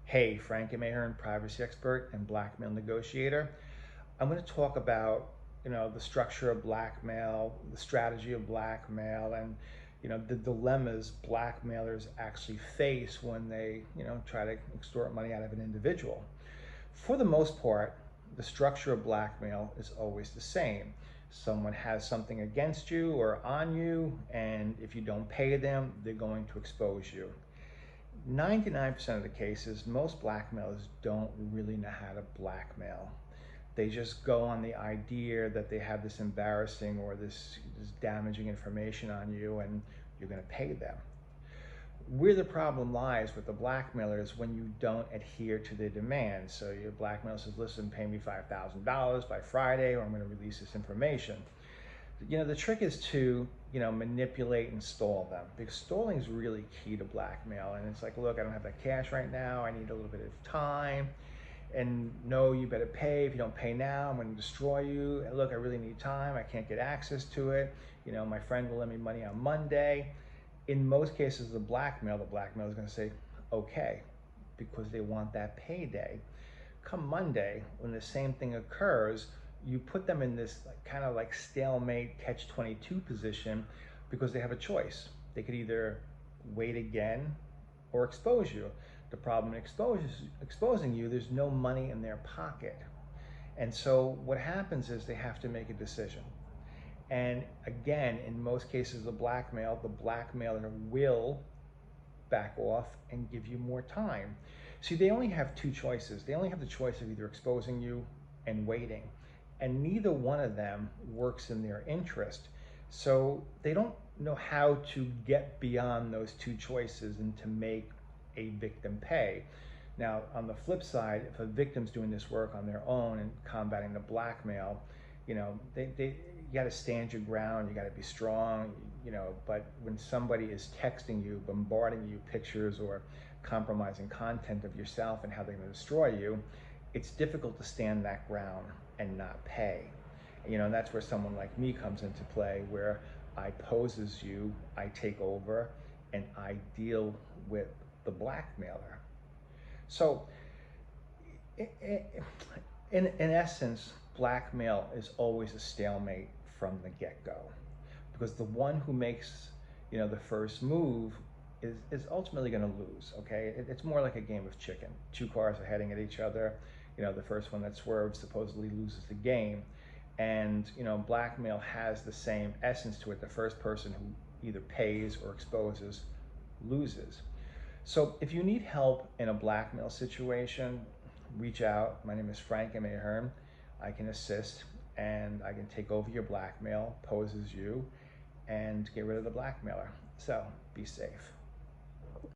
Hey, Frank M, Ahearn, privacy expert and blackmail negotiator. I'm going to talk about, the structure of blackmail, the strategy of blackmail, and, the dilemmas blackmailers actually face when they, try to extort money out of an individual. For the most part, the structure of blackmail is always the same. Someone has something against you or on you, and if you don't pay them, they're going to expose you. 99% of the cases, most blackmailers don't really know how to blackmail. They just go on the idea that they have this embarrassing or this damaging information on you and you're going to pay them. Where the problem lies with the blackmailer is when you don't adhere to their demands. So your blackmailer says, listen, pay me $5,000 by Friday or I'm going to release this information. The trick is to, manipulate and stall them, because stalling is really key to blackmail. And it's like, look, I don't have that cash right now. I need a little bit of time. And no, you better pay. If you don't pay now, I'm going to destroy you. And look, I really need time. I can't get access to it. My friend will lend me money on Monday. In most cases, the blackmail is going to say, okay, because they want that payday. Come Monday, when the same thing occurs, you put them in this kind of like stalemate catch-22 position, because they have a choice. They could either wait again or expose you. The problem in exposing you, there's no money in their pocket. And so what happens is they have to make a decision. And again, in most cases of blackmail, the blackmailer will back off and give you more time. See, they only have two choices. They only have the choice of either exposing you and waiting. And neither one of them works in their interest. So they don't know how to get beyond those two choices and to make a victim pay. Now, on the flip side, if a victim's doing this work on their own and combating the blackmail, you got to stand your ground, you got to be strong, but when somebody is texting you, bombarding you pictures or compromising content of yourself and how they're going to destroy you, it's difficult to stand that ground and not pay. And that's where someone like me comes into play, where I pose as you, I take over, and I deal with the blackmailer. So in essence, blackmail is always a stalemate from the get-go, because the one who makes the first move is ultimately going to lose. Okay, it's more like a game of chicken. Two cars are heading at each other. The first one that swerves supposedly loses the game. And blackmail has the same essence to it. The first person who either pays or exposes loses. So if you need help in a blackmail situation, reach out. My name is Frank M. Ahearn. I can assist, and I can take over your blackmail, pose as you, and get rid of the blackmailer. So be safe.